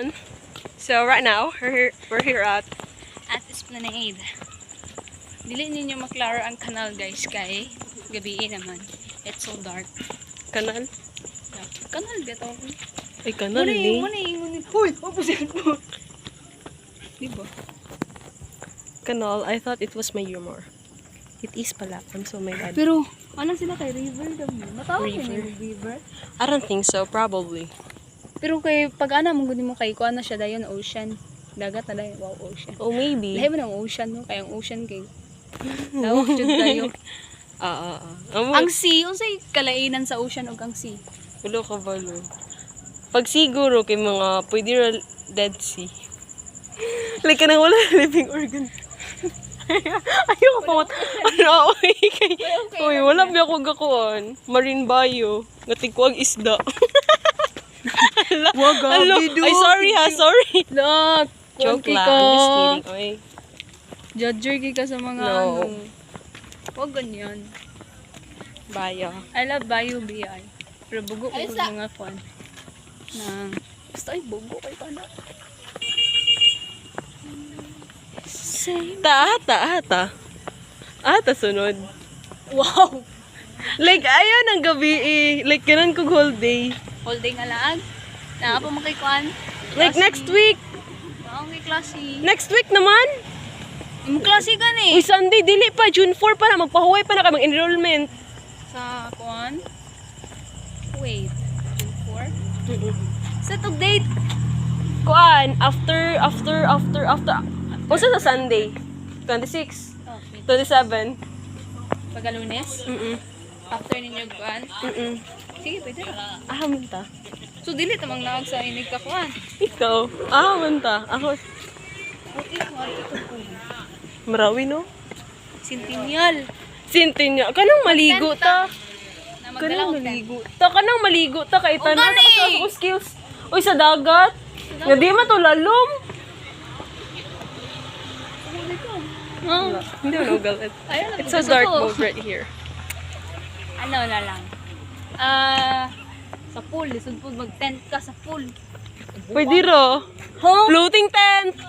everyone. So right now, we're here at Esplanade. Dili ninyo maklaro ang kanal guys kay gabi naman. It's so dark. Kanal. Kanal gato ko. Ay, kanal ni. Muni. Hoy, opposite mo. Diba? Kanal. I thought it was my humor. It is pala. I'm so my bad. Pero, anong sila kay River dami? Matawag River. ni River? I don't think so. Probably. Pero kay pag ana mo gud mo kay kuan na siya dayon ocean. Dagat na dayon, wow ocean. Oh, maybe. Lahi man ang ocean no, kay ang ocean kay lawak jud dayo. Ang sea, unsay kalainan sa ocean ug ang sea? Ulo ka balo. Pag siguro kay mga pwede ra Dead Sea. Like ka nang wala living organ. Ayoko pa. Ano oy kay. Oy, wala ba ako gakuan. Marine bio. Ngatigwag isda. Wag Ay, sorry ha, sorry. Look, Joke lang. I'm just kidding. Oy. Judger ka sa mga No. ano. Wag ganyan. Bio. I love Bayou BI. Pero bugo ko mga fun. Na, basta ay bugo kay pana. Ata sunod. Wow! Like, ayun ang gabi eh. Like, ganun kong whole day. Holding alaan. Na pa makikuan. Like, next week. Ang klase. Next week naman. Ang klase ka ni. Uy, Sunday, dili pa. June 4 pa na. Magpahuway pa na kayo mag-enrollment. Sa kuan. Wait. June 4? Set of date. Kuan, after. Unsa sa Sunday? 26. Okay. 27. Pagkalunes. After ninyo kuan. Sige, pwede ra. Munta. So, dili tamang naog sa inig ka kuan. Ikaw. Munta. Ako. Okay, kuan ito po. Marawi, no? Centennial. Sintinya. Kanang maligo ta. Na Kanang magdala maligo ta. Kanang maligo ta. Kay O, tanan. gani! Ako skills. Uy, sa dagat. Nga di man to lalom. Hindi mo galit. It's a dark mode right here. Ano na lang. Sa pool. Lisod po mag-tent ka sa pool. Pwede ro. Huh? Floating tent.